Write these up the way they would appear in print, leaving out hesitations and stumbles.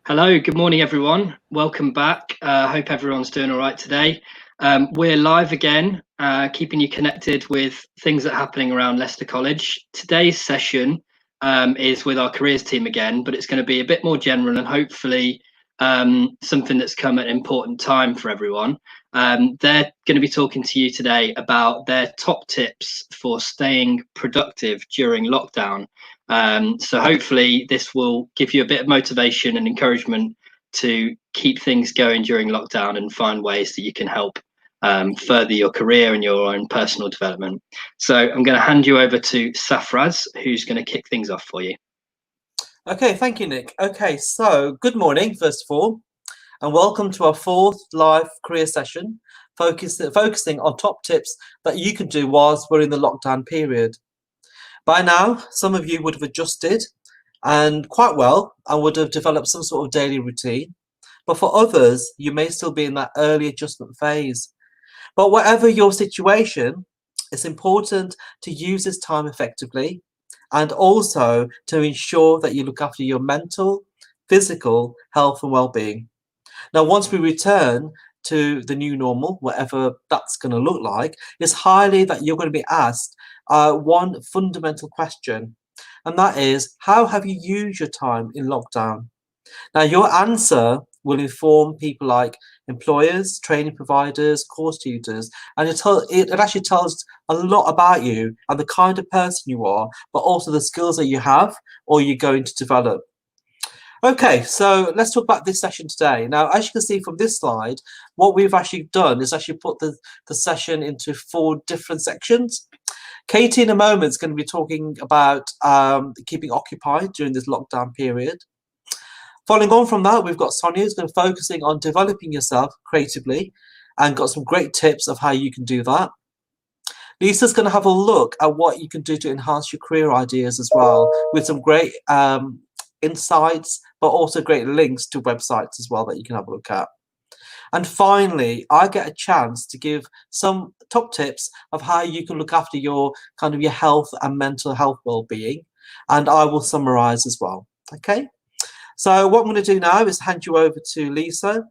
Hello, good morning, everyone. Welcome back. Hope everyone's doing all right today. We're live again, keeping you connected with things that are happening around Leicester College. Today's session is with our careers team again, but it's going to be a bit more general and hopefully something that's come at an important time for everyone. They're going to be talking to you today about their top tips for staying productive during lockdown. So hopefully this will give you a bit of motivation and encouragement to keep things going during lockdown and find ways that you can help further your career and your own personal development. So I'm going to hand you over to Safraz, who's going to kick things off for you. Okay, thank you, Nick. Okay, so good morning, first of all, and welcome to our fourth live career session, focusing on top tips that you can do whilst we're in the lockdown period. By now, some of you would have adjusted and quite well and would have developed some sort of daily routine. But for others, you may still be in that early adjustment phase. But whatever your situation, it's important to use this time effectively and also to ensure that you look after your mental, physical health and well-being. Now, once we return to the new normal, whatever that's going to look like, it's highly that you're going to be asked one fundamental question, and that is, how have you used your time in lockdown? Now, your answer will inform people like employers, training providers, course tutors, and it actually tells a lot about you and the kind of person you are, but also the skills that you have or you're going to develop. Okay, so let's talk about this session today. Now, as you can see from this slide, what we've actually done is actually put the session into 4 different sections. Katie in a moment is going to be talking about keeping occupied during this lockdown period. Following on from that, we've got Sonia who's going to be focusing on developing yourself creatively and got some great tips of how you can do that. Lisa's going to have a look at what you can do to enhance your career ideas as well, with some great insights, but also great links to websites as well that you can have a look at. And finally, I get a chance to give some top tips of how you can look after your your health and mental health well-being, and I will summarize as well. Okay. So what I'm going to do now is hand you over to Lisa,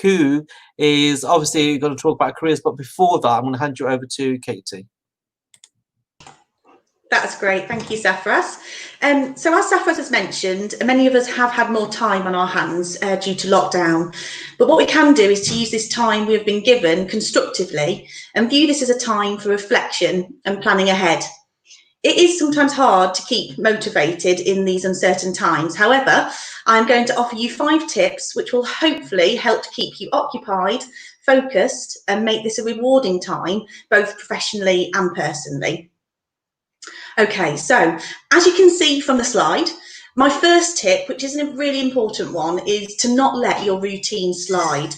who is obviously going to talk about careers. But before that, I'm going to hand you over to Katie. That's great. Thank you, Safraz. So as Safraz has mentioned, many of us have had more time on our hands due to lockdown. But what we can do is to use this time we've been given constructively and view this as a time for reflection and planning ahead. It is sometimes hard to keep motivated in these uncertain times. However, I'm going to offer you 5 tips which will hopefully help to keep you occupied, focused, and make this a rewarding time, both professionally and personally. Okay, so as you can see from the slide, my first tip, which is a really important one, is to not let your routine slide.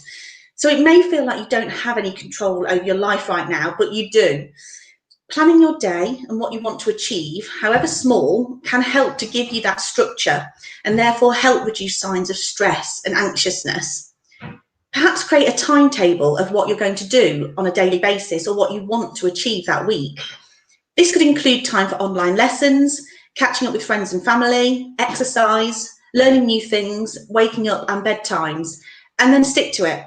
So it may feel like you don't have any control over your life right now, but you do. Planning your day and what you want to achieve, however small, can help to give you that structure and therefore help reduce signs of stress and anxiousness. Perhaps create a timetable of what you're going to do on a daily basis or what you want to achieve that week. This could include time for online lessons, catching up with friends and family, exercise, learning new things, waking up and bedtimes, and then stick to it.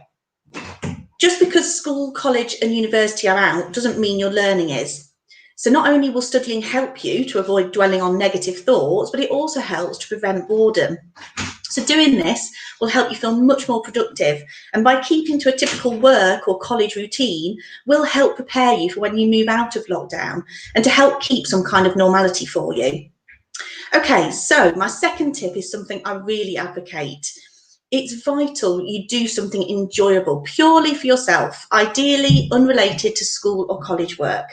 Just because school, college and university are out doesn't mean your learning is. So not only will studying help you to avoid dwelling on negative thoughts, but it also helps to prevent boredom. So doing this will help you feel much more productive, and by keeping to a typical work or college routine will help prepare you for when you move out of lockdown and to help keep some kind of normality for you. Okay, so my second tip is something I really advocate. It's vital you do something enjoyable purely for yourself, ideally unrelated to school or college work.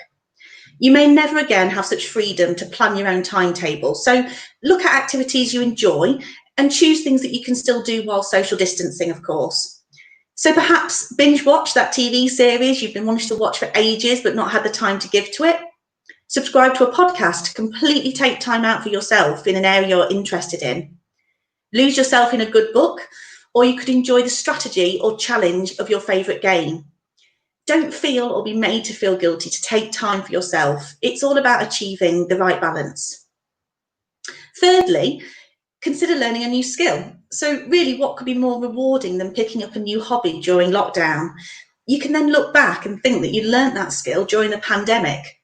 You may never again have such freedom to plan your own timetable, so look at activities you enjoy and choose things that you can still do while social distancing, of course. So perhaps binge watch that TV series you've been wanting to watch for ages but not had the time to give to it. Subscribe to a podcast, completely take time out for yourself in an area you're interested in. Lose yourself in a good book, or you could enjoy the strategy or challenge of your favourite game. Don't feel or be made to feel guilty to take time for yourself. It's all about achieving the right balance. Thirdly, Consider learning a new skill. So really, what could be more rewarding than picking up a new hobby during lockdown? You can then look back and think that you learnt that skill during the pandemic.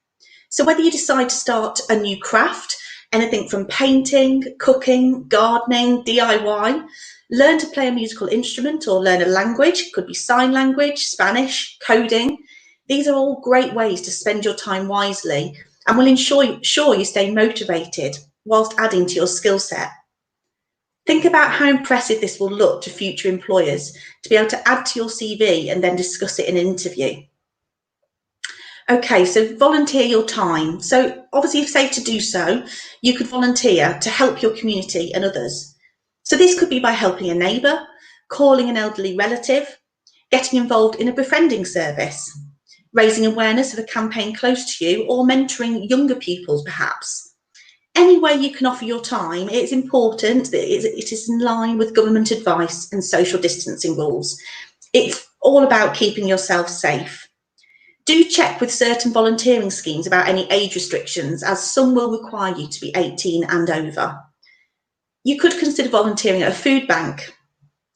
So whether you decide to start a new craft, anything from painting, cooking, gardening, DIY, learn to play a musical instrument or learn a language, could be sign language, Spanish, coding. These are all great ways to spend your time wisely and will ensure you stay motivated whilst adding to your skill set. Think about how impressive this will look to future employers to be able to add to your CV and then discuss it in an interview. Okay, so volunteer your time. So obviously, if safe to do so, you could volunteer to help your community and others. So this could be by helping a neighbour, calling an elderly relative, getting involved in a befriending service, raising awareness of a campaign close to you, or mentoring younger pupils perhaps. Any way you can offer your time, it's important that it is in line with government advice and social distancing rules. It's all about keeping yourself safe. Do check with certain volunteering schemes about any age restrictions, as some will require you to be 18 and over. You could consider volunteering at a food bank.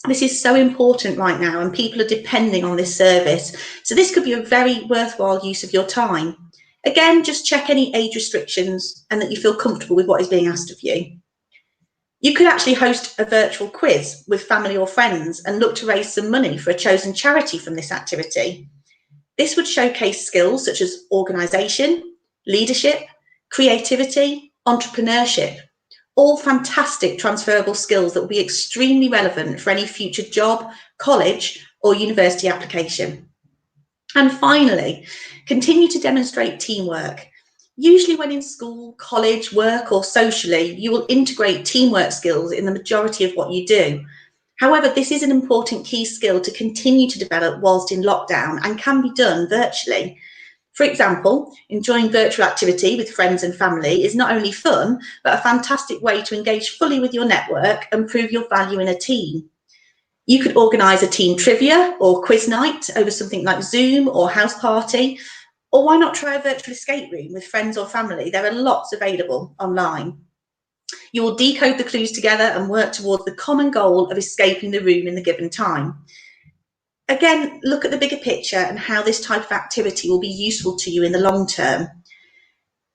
This is so important right now and people are depending on this service. So this could be a very worthwhile use of your time. Again, just check any age restrictions and that you feel comfortable with what is being asked of you. You could actually host a virtual quiz with family or friends and look to raise some money for a chosen charity from this activity. This would showcase skills such as organisation, leadership, creativity, entrepreneurship, all fantastic transferable skills that will be extremely relevant for any future job, college or university application. And finally, continue to demonstrate teamwork. Usually when in school, college, work or socially, you will integrate teamwork skills in the majority of what you do. However, this is an important key skill to continue to develop whilst in lockdown and can be done virtually. For example, enjoying virtual activity with friends and family is not only fun, but a fantastic way to engage fully with your network and prove your value in a team. You could organise a team trivia or quiz night over something like Zoom or House Party, or why not try a virtual escape room with friends or family? There are lots available online. You will decode the clues together and work towards the common goal of escaping the room in the given time. Again, look at the bigger picture and how this type of activity will be useful to you in the long term.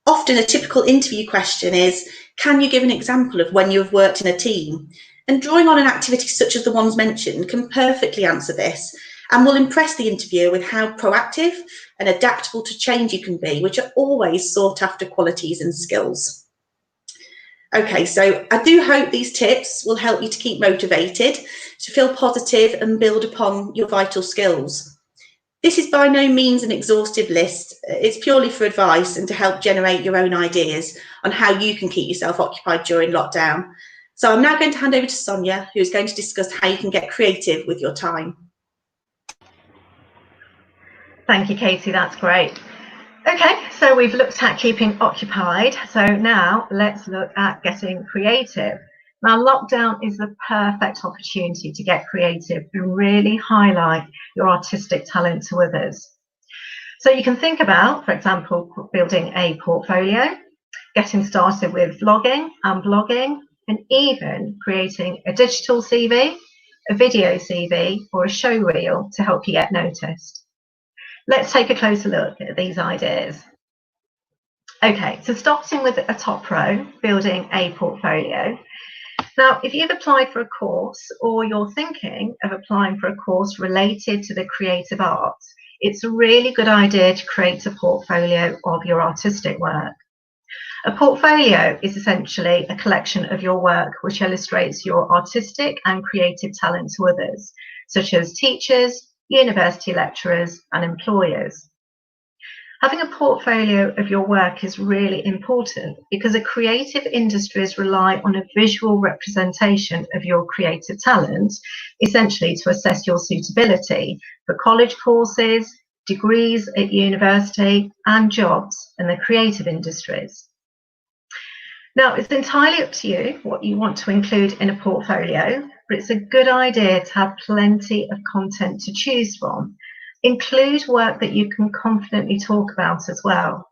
Often a typical interview question is, can you give an example of when you have worked in a team? And drawing on an activity such as the ones mentioned can perfectly answer this and will impress the interviewer with how proactive and adaptable to change you can be, which are always sought after qualities and skills. Okay, so I do hope these tips will help you to keep motivated, to feel positive and build upon your vital skills. This is by no means an exhaustive list. It's purely for advice and to help generate your own ideas on how you can keep yourself occupied during lockdown. So I'm now going to hand over to Sonia, who is going to discuss how you can get creative with your time. Thank you, Katie, that's great. Okay, so we've looked at keeping occupied. So now let's look at getting creative. Now, lockdown is the perfect opportunity to get creative and really highlight your artistic talent to others. So you can think about, for example, building a portfolio, getting started with vlogging and blogging, and even creating a digital CV, a video CV, or a show reel to help you get noticed. Let's take a closer look at these ideas. Okay, so starting with a top row, building a portfolio. Now, if you've applied for a course or you're thinking of applying for a course related to the creative arts, it's a really good idea to create a portfolio of your artistic work. A portfolio is essentially a collection of your work which illustrates your artistic and creative talent to others, such as teachers, university lecturers and employers. Having a portfolio of your work is really important because creative industries rely on a visual representation of your creative talent, essentially to assess your suitability for college courses, degrees at university and jobs in the creative industries. Now, it's entirely up to you what you want to include in a portfolio, but it's a good idea to have plenty of content to choose from. Include work that you can confidently talk about as well.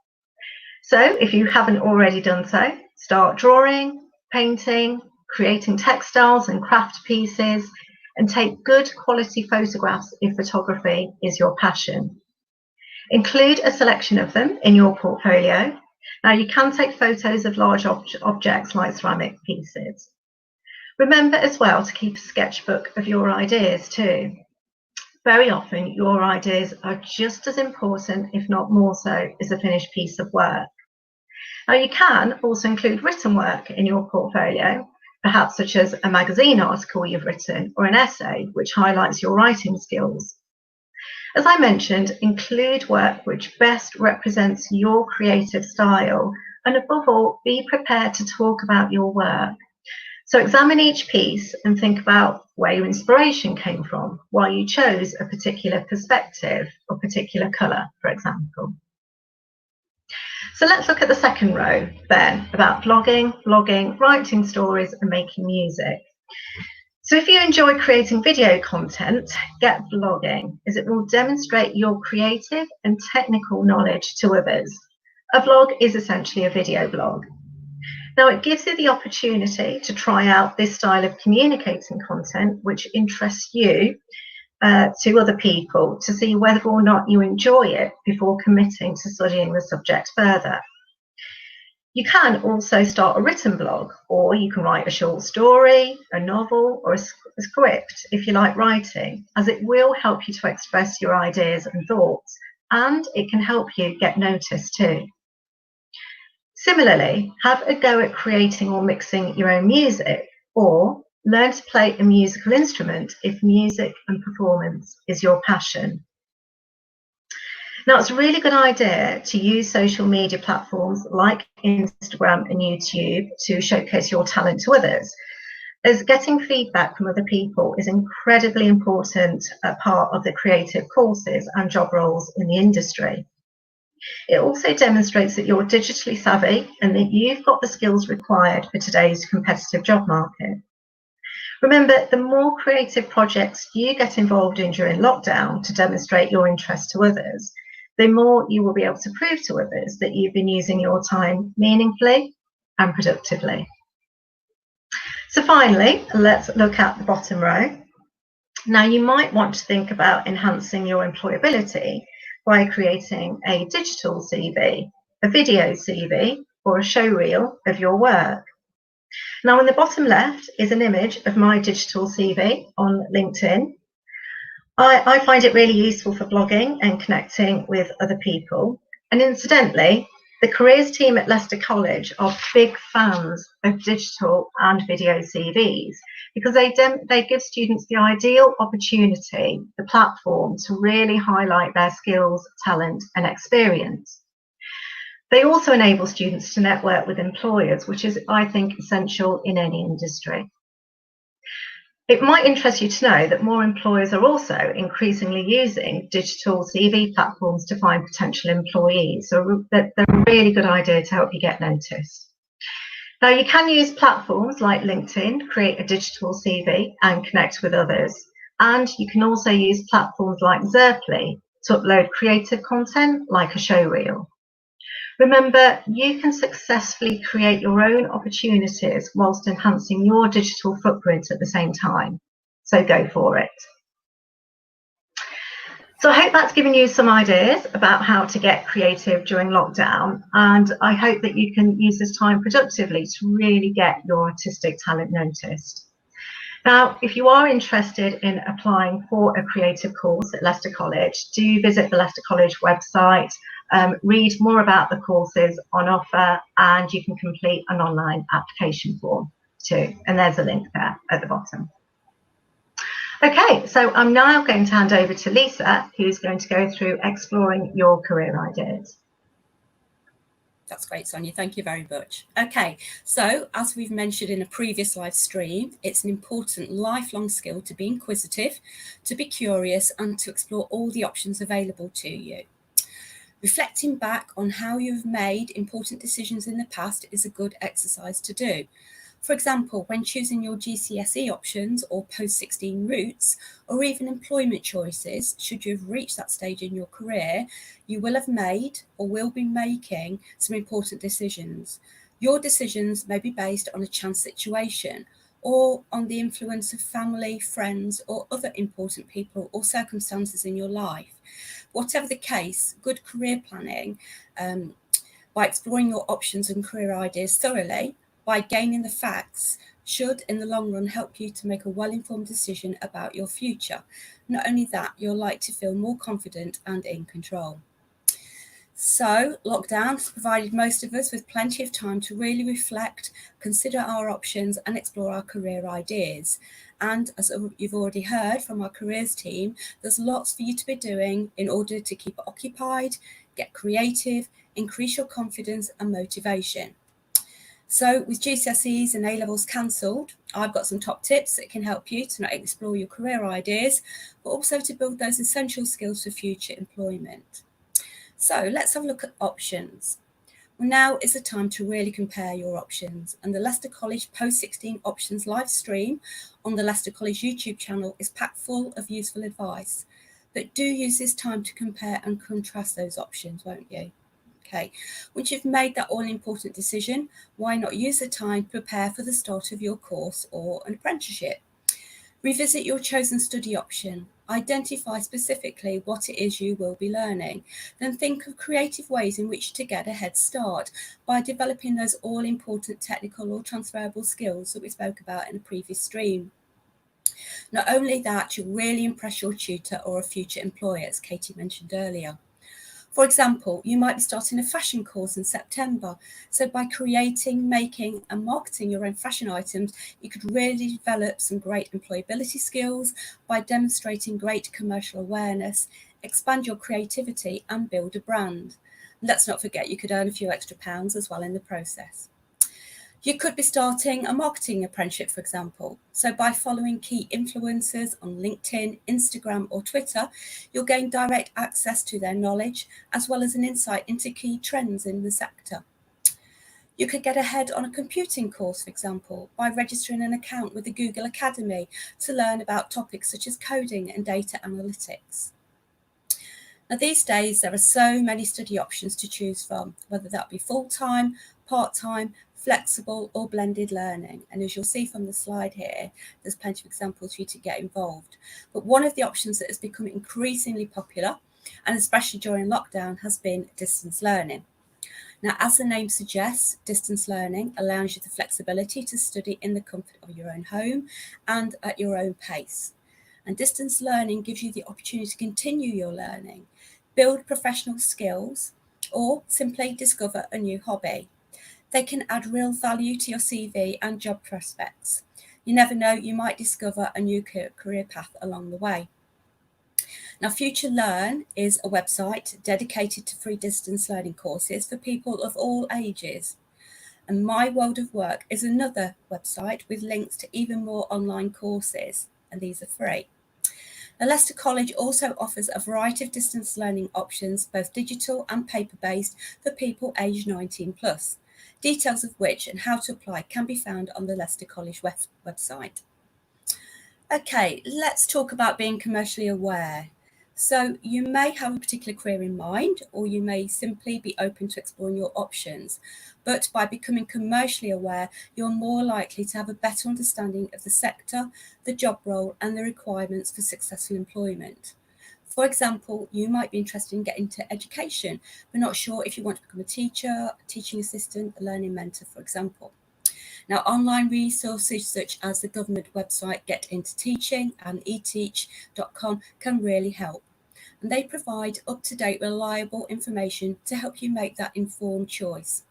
So if you haven't already done so, start drawing, painting, creating textiles and craft pieces, and take good quality photographs if photography is your passion. Include a selection of them in your portfolio. Now, you can take photos of large objects like ceramic pieces. Remember as well to keep a sketchbook of your ideas too. Very often, your ideas are just as important, if not more so, as a finished piece of work. Now, you can also include written work in your portfolio, perhaps such as a magazine article you've written or an essay which highlights your writing skills. As I mentioned, include work which best represents your creative style, and above all, be prepared to talk about your work. So examine each piece and think about where your inspiration came from, why you chose a particular perspective or particular colour, for example. So let's look at the second row then, about blogging, writing stories and making music. So if you enjoy creating video content, get blogging, as it will demonstrate your creative and technical knowledge to others. A vlog is essentially a video blog. Now, it gives you the opportunity to try out this style of communicating content which interests you to other people, to see whether or not you enjoy it before committing to studying the subject further. You can also start a written blog, or you can write a short story, a novel, or a script if you like writing, as it will help you to express your ideas and thoughts, and it can help you get noticed too. Similarly, have a go at creating or mixing your own music, or learn to play a musical instrument if music and performance is your passion. Now, it's a really good idea to use social media platforms like Instagram and YouTube to showcase your talent to others, as getting feedback from other people is incredibly important part of the creative courses and job roles in the industry. It also demonstrates that you're digitally savvy and that you've got the skills required for today's competitive job market. Remember, the more creative projects you get involved in during lockdown to demonstrate your interest to others, the more you will be able to prove to others that you've been using your time meaningfully and productively. So finally, let's look at the bottom row. Now, you might want to think about enhancing your employability by creating a digital CV, a video CV, or a show reel of your work. Now, on the bottom left is an image of my digital CV on LinkedIn. I find it really useful for blogging and connecting with other people. And incidentally, the careers team at Leicester College are big fans of digital and video CVs, because they give students the ideal opportunity, the platform to really highlight their skills, talent and experience. They also enable students to network with employers, which is, I think, essential in any industry. It might interest you to know that more employers are also increasingly using digital CV platforms to find potential employees, so they're a really good idea to help you get noticed. Now, you can use platforms like LinkedIn, create a digital CV and connect with others. And you can also use platforms like Zerply to upload creative content like a show reel. Remember, you can successfully create your own opportunities whilst enhancing your digital footprint at the same time. So go for it. So I hope that's given you some ideas about how to get creative during lockdown, and I hope that you can use this time productively to really get your artistic talent noticed. Now, if you are interested in applying for a creative course at Leicester College, do visit the Leicester College website, read more about the courses on offer, and you can complete an online application form too. And there's a link there at the bottom. Okay, so I'm now going to hand over to Lisa, who's going to go through exploring your career ideas. That's great, Sonia. Thank you very much. Okay, so as we've mentioned in a previous live stream, it's an important lifelong skill to be inquisitive, to be curious, and to explore all the options available to you. Reflecting back on how you've made important decisions in the past is a good exercise to do. For example, when choosing your GCSE options or post-16 routes, or even employment choices, should you have reached that stage in your career, you will have made or will be making some important decisions. Your decisions may be based on a chance situation, or on the influence of family, friends, or other important people or circumstances in your life. Whatever the case, good career planning, by exploring your options and career ideas thoroughly, by gaining the facts, should in the long run help you to make a well-informed decision about your future. Not only that, you're likely to feel more confident and in control. So, lockdown has provided most of us with plenty of time to really reflect, consider our options and explore our career ideas. And as you've already heard from our careers team, there's lots for you to be doing in order to keep occupied, get creative, increase your confidence and motivation. So with GCSEs and A-levels cancelled, I've got some top tips that can help you to not only explore your career ideas, but also to build those essential skills for future employment. So let's have a look at options. Well, now is the time to really compare your options, and the Leicester College Post-16 Options live stream on the Leicester College YouTube channel is packed full of useful advice. But do use this time to compare and contrast those options, won't you? Okay, once you've made that all-important decision, why not use the time to prepare for the start of your course or an apprenticeship? Revisit your chosen study option. Identify specifically what it is you will be learning. Then think of creative ways in which to get a head start by developing those all-important technical or transferable skills that we spoke about in a previous stream. Not only that, you'll really impress your tutor or a future employer, as Katie mentioned earlier. For example, you might be starting a fashion course in September. So by creating, making and marketing your own fashion items, you could really develop some great employability skills by demonstrating great commercial awareness, expand your creativity and build a brand. Let's not forget you could earn a few extra pounds as well in the process. You could be starting a marketing apprenticeship, for example. So by following key influencers on LinkedIn, Instagram or Twitter, you'll gain direct access to their knowledge, as well as an insight into key trends in the sector. You could get ahead on a computing course, for example, by registering an account with the Google Academy to learn about topics such as coding and data analytics. Now, these days, there are so many study options to choose from, whether that be full-time, part-time, flexible or blended learning. And as you'll see from the slide here, there's plenty of examples for you to get involved. But one of the options that has become increasingly popular, and especially during lockdown, has been distance learning. Now, as the name suggests, distance learning allows you the flexibility to study in the comfort of your own home and at your own pace. And distance learning gives you the opportunity to continue your learning, build professional skills, or simply discover a new hobby. They can add real value to your CV and job prospects. You never know, you might discover a new career path along the way. Now, Future Learn is a website dedicated to free distance learning courses for people of all ages. And My World of Work is another website with links to even more online courses, and these are free. Now, Leicester College also offers a variety of distance learning options, both digital and paper-based, for people aged 19 plus. Details of which and how to apply can be found on the Leicester College website. Okay, let's talk about being commercially aware. So you may have a particular career in mind, or you may simply be open to exploring your options. But by becoming commercially aware, you're more likely to have a better understanding of the sector, the job role, and the requirements for successful employment. For example, you might be interested in getting into education, but not sure if you want to become a teacher, a teaching assistant, a learning mentor, for example. Now, online resources such as the government website Get Into Teaching and eteach.com can really help. And they provide up-to-date, reliable information to help you make that informed choice.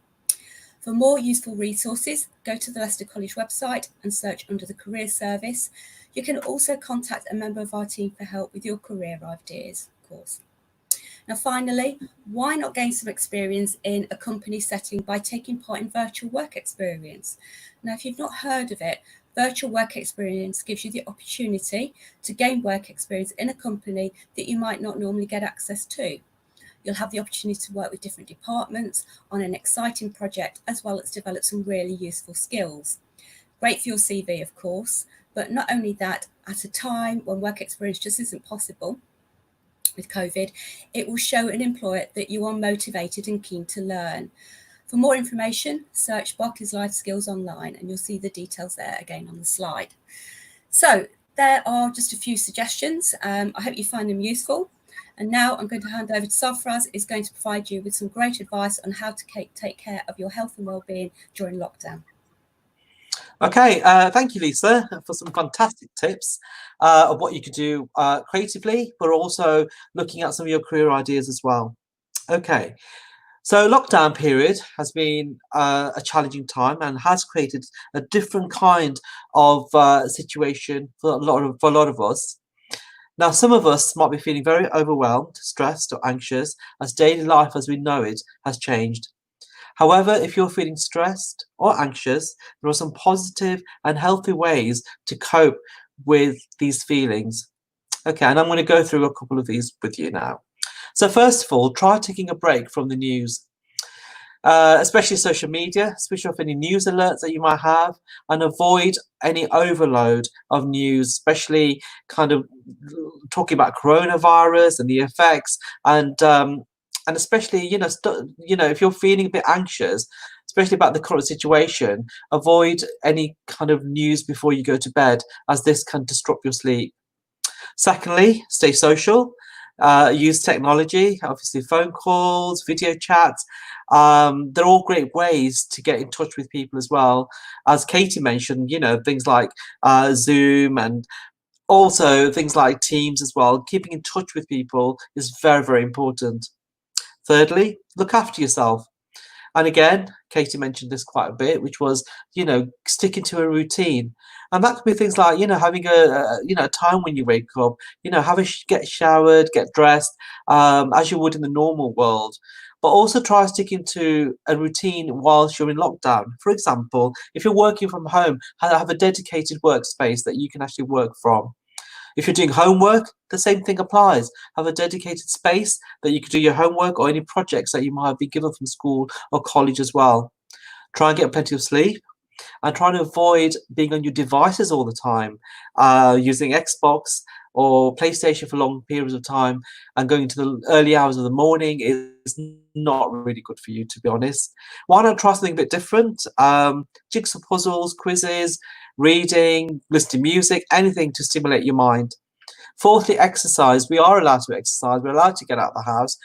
For more useful resources, go to the Leicester College website and search under the Career Service. You can also contact a member of our team for help with your career ideas, of course. Now, finally, why not gain some experience in a company setting by taking part in virtual work experience? Now, if you've not heard of it, virtual work experience gives you the opportunity to gain work experience in a company that you might not normally get access to. You'll have the opportunity to work with different departments on an exciting project, as well as develop some really useful skills. Great for your CV, of course, but not only that, at a time when work experience just isn't possible with COVID, it will show an employer that you are motivated and keen to learn. For more information, search Barclays Life Skills online and you'll see the details there again on the slide. So there are just a few suggestions. I hope you find them useful. And now I'm going to hand over to Safraz, who's going to provide you with some great advice on how to take care of your health and well-being during lockdown. Okay, thank you, Lisa, for some fantastic tips of what you could do creatively, but also looking at some of your career ideas as well. Okay, so lockdown period has been a challenging time and has created a different kind of situation for a lot of us. Now, some of us might be feeling very overwhelmed, stressed, or anxious as daily life as we know it has changed. However, if you're feeling stressed or anxious, there are some positive and healthy ways to cope with these feelings. Okay, and I'm going to go through a couple of these with you now. So first of all, try taking a break from the news, especially social media, switch off any news alerts that you might have, and avoid any overload of news, especially kind of talking about coronavirus and the effects, and especially, if you're feeling a bit anxious, especially about the current situation, avoid any kind of news before you go to bed, as this can disrupt your sleep. Secondly, stay social. Use technology, obviously phone calls, video chats. They're all great ways to get in touch with people as well. As Katie mentioned, things like Zoom and also things like Teams as well. Keeping in touch with people is very, very important. Thirdly, look after yourself. And again, Katie mentioned this quite a bit, which was, sticking to a routine. And that could be things like, having a time when you wake up, get showered, get dressed, as you would in the normal world. But also try sticking to a routine whilst you're in lockdown. For example, if you're working from home, have a dedicated workspace that you can actually work from. If you're doing homework, the same thing applies. Have a dedicated space that you can do your homework or any projects that you might be given from school or college as well. Try and get plenty of sleep and try to avoid being on your devices all the time, using Xbox or PlayStation for long periods of time and going to the early hours of the morning is not really good for you, to be honest. Why not try something a bit different? Jigsaw puzzles, quizzes, reading, listening to music, anything to stimulate your mind. Fourthly, exercise. We are allowed to exercise. We're allowed to get out of the house.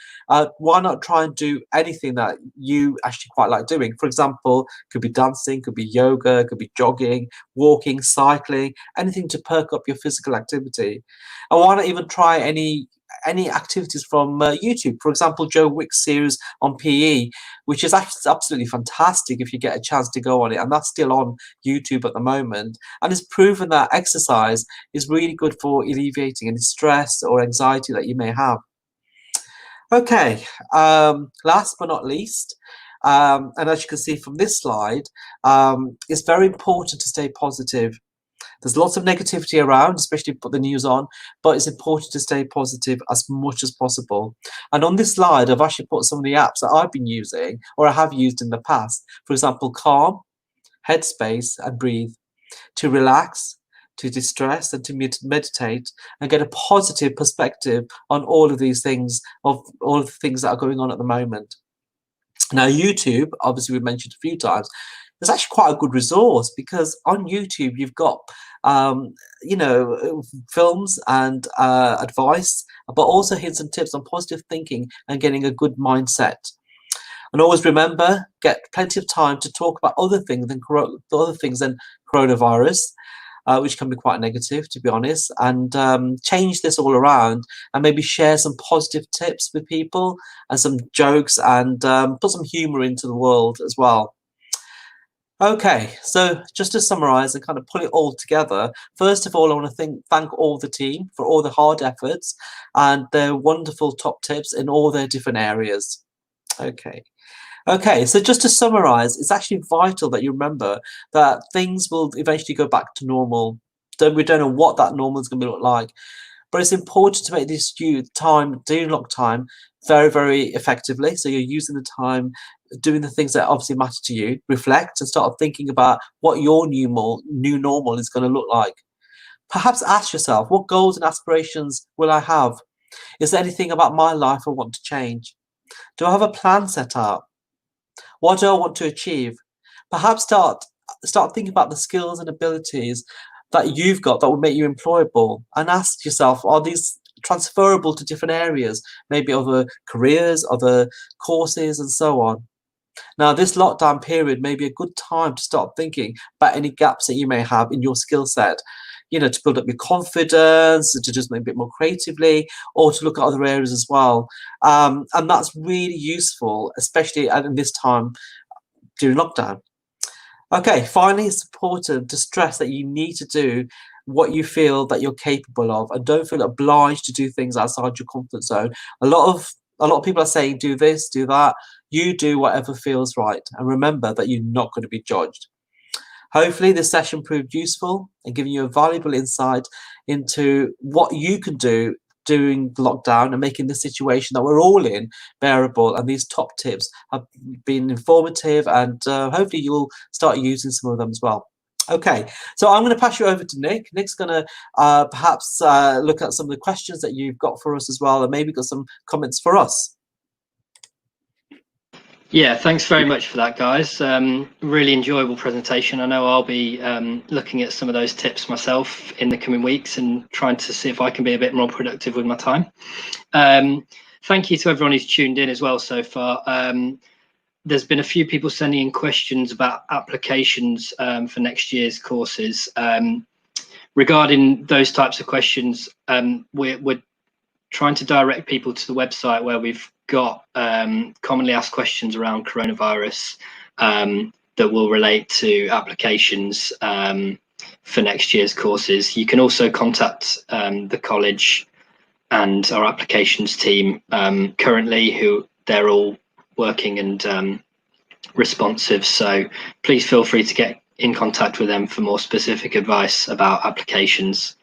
Why not try and do anything that you actually quite like doing? For example, could be dancing, could be yoga, could be jogging, walking, cycling, anything to perk up your physical activity. And why not even try any activities from YouTube? For example, Joe Wick's series on PE, which is actually absolutely fantastic if you get a chance to go on it, and that's still on YouTube at the moment, and it's proven that exercise is really good for alleviating any stress or anxiety that you may have. Okay, last but not least, and as you can see from this slide, it's very important to stay positive. There's lots of negativity around, especially put the news on, but it's important to stay positive as much as possible. And on this slide, I've actually put some of the apps that I've been using or I have used in the past. For example, Calm, Headspace, and Breathe, to relax, to distress, and to meditate and get a positive perspective on all of these things, of all of the things that are going on at the moment. Now, YouTube, obviously we've mentioned a few times, is actually quite a good resource, because on YouTube you've got films and advice, but also hints and tips on positive thinking and getting a good mindset. And always remember, get plenty of time to talk about other things than coronavirus, which can be quite negative, to be honest, and change this all around and maybe share some positive tips with people and some jokes and put some humor into the world as well. Okay, so just to summarize and kind of pull it all together, first of all, I want to thank all the team for all the hard efforts and their wonderful top tips in all their different areas. Okay, so just to summarize, it's actually vital that you remember that things will eventually go back to normal. We don't know what that normal is going to look like, but it's important to make this time, during lockdown, very, very effectively. So you're using the time doing the things that obviously matter to you. Reflect and start thinking about what your new normal is going to look like. Perhaps ask yourself, what goals and aspirations will I have? Is there anything about my life I want to change? Do I have a plan set up? What do I want to achieve? Perhaps start thinking about the skills and abilities that you've got that will make you employable, and ask yourself, are these transferable to different areas, maybe other careers, other courses, and so on. Now, this lockdown period may be a good time to start thinking about any gaps that you may have in your skill set, to build up your confidence, to just make a bit more creatively, or to look at other areas as well. And that's really useful, especially in this time during lockdown. Okay, finally, it's important to stress that you need to do what you feel that you're capable of, and don't feel obliged to do things outside your comfort zone. A lot of people are saying, do this, do that. You do whatever feels right, and remember that you're not going to be judged. Hopefully this session proved useful and giving you a valuable insight into what you can do during lockdown and making the situation that we're all in bearable. And these top tips have been informative, and hopefully you'll start using some of them as well. Okay, so I'm going to pass you over to Nick. Nick's going to perhaps look at some of the questions that you've got for us as well, and maybe got some comments for us. Yeah, thanks very much for that, guys. Really enjoyable presentation. I know I'll be looking at some of those tips myself in the coming weeks and trying to see if I can be a bit more productive with my time. Thank you to everyone who's tuned in as well so far. There's been a few people sending in questions about applications for next year's courses. Regarding those types of questions, we're trying to direct people to the website where we've got commonly asked questions around coronavirus that will relate to applications for next year's courses. You can also contact the college and our applications team currently, who they're all working and responsive, so please feel free to get in contact with them for more specific advice about applications.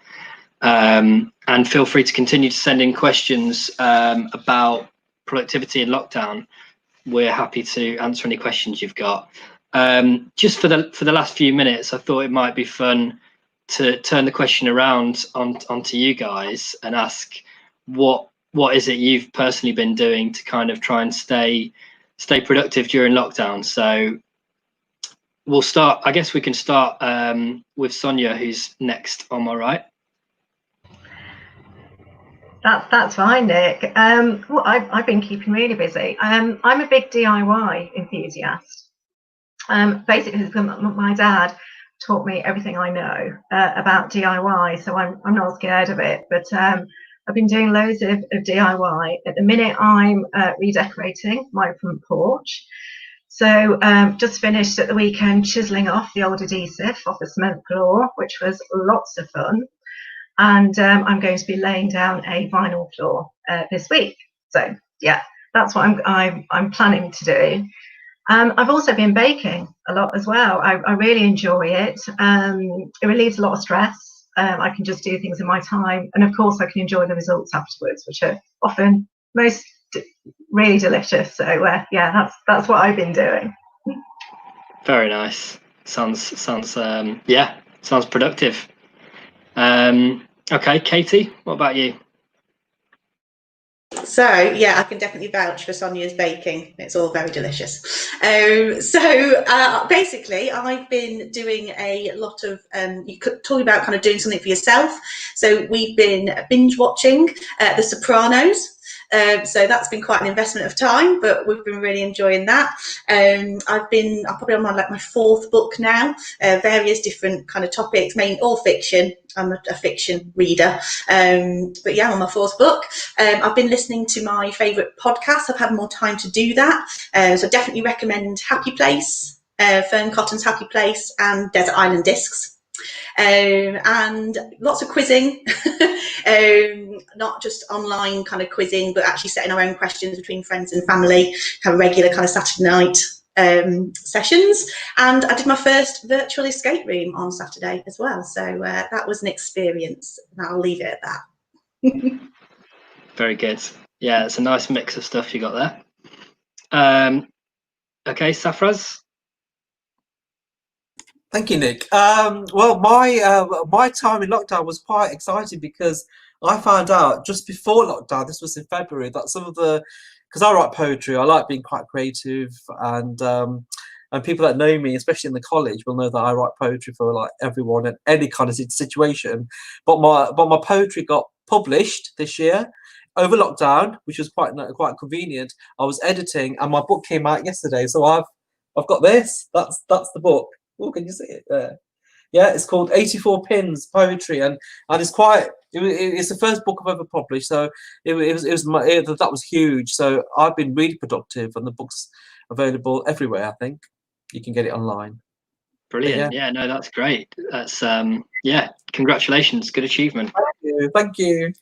And feel free to continue to send in questions about productivity in lockdown. We're happy to answer any questions you've got. Just for the last few minutes, I thought it might be fun to turn the question around onto you guys and ask what is it you've personally been doing to kind of try and stay productive during lockdown. So we'll start, I guess we can start with Sonia, who's next on my right. That's fine, Nick. Well, I've been keeping really busy. I'm a big DIY enthusiast. Basically, my dad taught me everything I know about DIY, so I'm not scared of it. But I've been doing loads of DIY. At the minute, I'm redecorating my front porch. So just finished at the weekend chiseling off the old adhesive off the cement floor, which was lots of fun. And I'm going to be laying down a vinyl floor this week. So yeah, that's what I'm planning to do. I've also been baking a lot as well. I really enjoy it. It relieves a lot of stress. I can just do things in my time, and of course I can enjoy the results afterwards, which are often really delicious. So yeah, that's what I've been doing. Very nice. Sounds productive. Okay, Katie, what about you? So yeah, I can definitely vouch for Sonia's baking. It's all very delicious. Basically, I've been doing a lot of you could talk about kind of doing something for yourself. So we've been binge watching The Sopranos. So that's been quite an investment of time, but we've been really enjoying that. I'm probably on my fourth book now, various different kind of topics, mainly all fiction. I'm a fiction reader, but yeah, I'm on my fourth book. I've been listening to my favourite podcasts. I've had more time to do that, so definitely recommend Happy Place, Fern Cotton's Happy Place, and Desert Island Discs. And lots of quizzing, not just online kind of quizzing, but actually setting our own questions between friends and family, have regular kind of Saturday night sessions. And I did my first virtual escape room on Saturday as well. So that was an experience, and I'll leave it at that. Very good. Yeah, it's a nice mix of stuff you got there. Okay, Safraz. Thank you, Nick. Well, my time in lockdown was quite exciting because I found out just before lockdown, this was in February, that some of the because I write poetry, I like being quite creative, and people that know me, especially in the college, will know that I write poetry for like everyone in any kind of situation. But my poetry got published this year over lockdown, which was quite convenient. I was editing, and my book came out yesterday, so I've got this. That's the book. Oh, can you see it there? Yeah, it's called 84 Pins Poetry, and it's quite. It's the first book I've ever published, so that was huge. So I've been really productive, and the book's available everywhere. I think you can get it online. Brilliant. Yeah, no, that's great. That's yeah, congratulations, good achievement. Thank you.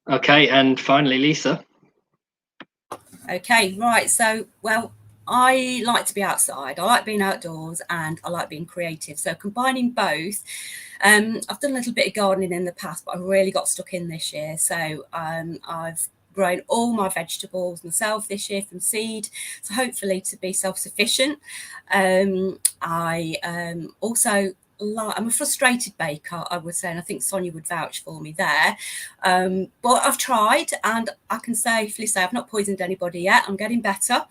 Okay, and finally, Lisa. Okay, right. So, well, I like to be outside. I like being outdoors, and I like being creative. So combining both, I've done a little bit of gardening in the past, but I really got stuck in this year. So I've grown all my vegetables myself this year from seed, so hopefully to be self-sufficient. I also I'm a frustrated baker, I would say, and I think Sonia would vouch for me there. But I've tried, and I can safely say I've not poisoned anybody yet. I'm getting better.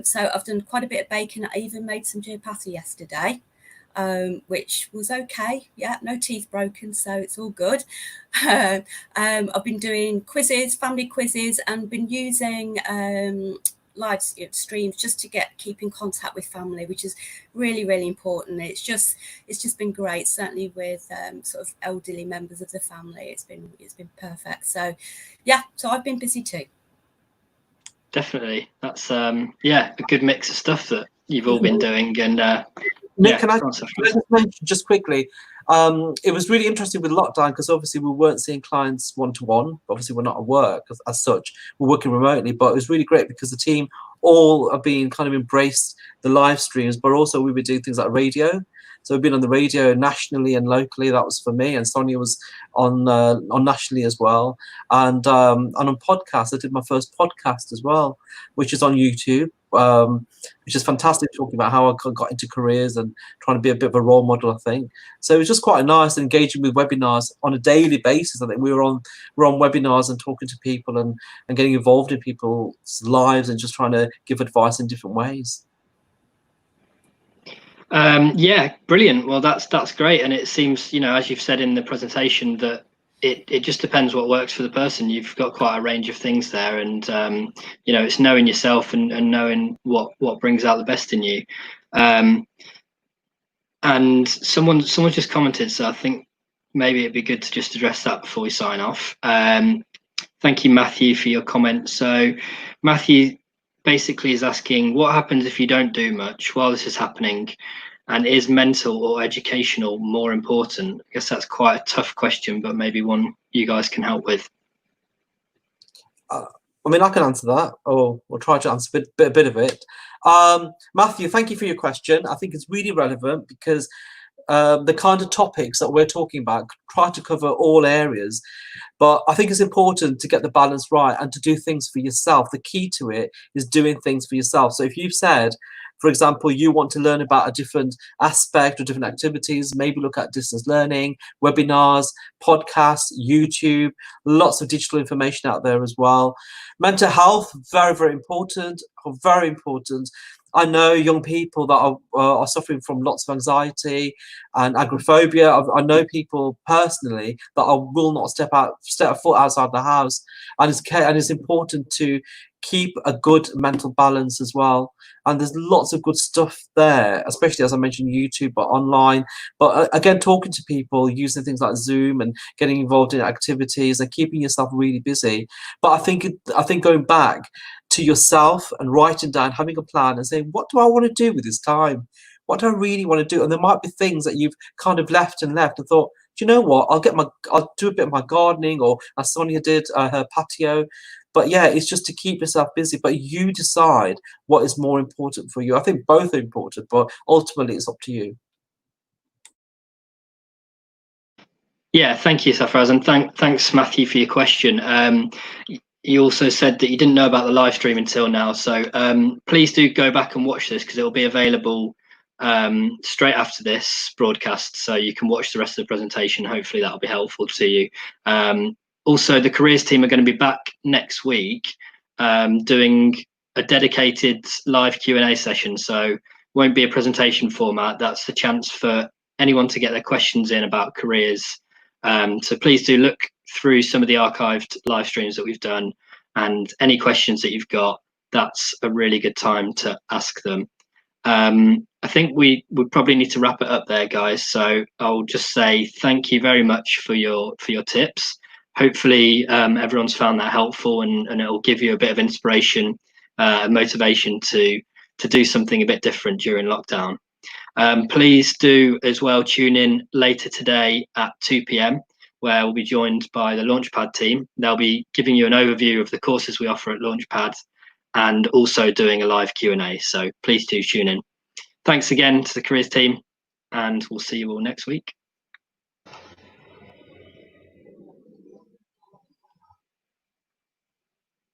So I've done quite a bit of baking. I even made some chapati yesterday, which was okay. Yeah, no teeth broken, so it's all good. I've been doing quizzes, family quizzes, and been using live streams just to keep in contact with family, which is really important. It's just been great, certainly with sort of elderly members of the family. It's been perfect. So yeah, so I've been busy too. Definitely. That's yeah, a good mix of stuff that you've all been doing. And Nick, yeah, can I just mention just quickly, it was really interesting with lockdown, because obviously we weren't seeing clients one-to-one. Obviously we're not at work as such, we're working remotely, but it was really great because the team all have been kind of embraced the live streams, but also we were doing things like radio. So we've been on the radio nationally and locally. That was for me, and Sonia was on nationally as well, and on podcasts. I did my first podcast as well, which is on YouTube, which is fantastic, talking about how I got into careers and trying to be a bit of a role model, I think. So it was just quite nice engaging with webinars on a daily basis. I think we're on webinars and talking to people and getting involved in people's lives and just trying to give advice in different ways. Yeah, brilliant. Well, that's great. And it seems, you know, as you've said in the presentation, that it just depends what works for the person. You've got quite a range of things there, and you know, it's knowing yourself and knowing what brings out the best in you. And someone just commented, so I think maybe it'd be good to just address that before we sign off. Thank you, Matthew, for your comment. So Matthew basically is asking, what happens if you don't do much while this is happening, and is mental or educational more important? I guess that's quite a tough question, but maybe one you guys can help with. I mean, I can answer that, or we'll try to answer a bit of it. Matthew, thank you for your question. I think it's really relevant, because the kind of topics that we're talking about try to cover all areas, but I think it's important to get the balance right and to do things for yourself. The key to it is doing things for yourself. So if you've said, for example, you want to learn about a different aspect or different activities, maybe look at distance learning, webinars, podcasts, YouTube, lots of digital information out there as well. Mental health, very important, very important. I know young people that are suffering from lots of anxiety and agoraphobia. I know people personally that will not step a foot outside the house, and it's important to keep a good mental balance as well. And there's lots of good stuff there, especially, as I mentioned, YouTube, but online. But again, talking to people, using things like Zoom and getting involved in activities and keeping yourself really busy. But I think going back to yourself and writing down, having a plan and saying, what do I want to do with this time? What do I really want to do? And there might be things that you've kind of left and thought, do you know what? I'll do a bit of my gardening, or as Sonia did, her patio. But yeah, it's just to keep yourself busy, but you decide what is more important for you. I think both are important, but ultimately it's up to you. Yeah, thank you, Safraz, and thanks, Matthew, for your question. You also said that you didn't know about the live stream until now, so please do go back and watch this, because it will be available straight after this broadcast, so you can watch the rest of the presentation. Hopefully that'll be helpful to you. Also, the careers team are going to be back next week, doing a dedicated live Q&A session. So won't be a presentation format. That's the chance for anyone to get their questions in about careers. So please do look through some of the archived live streams that we've done, and any questions that you've got, that's a really good time to ask them. I think we would probably need to wrap it up there, guys. So I'll just say thank you very much for your tips. Hopefully everyone's found that helpful, and it'll give you a bit of inspiration and motivation to do something a bit different during lockdown. Please do as well tune in later today at 2 p.m, where we'll be joined by the Launchpad team. They'll be giving you an overview of the courses we offer at Launchpad, and also doing a live Q&A. So please do tune in. Thanks again to the careers team, and we'll see you all next week.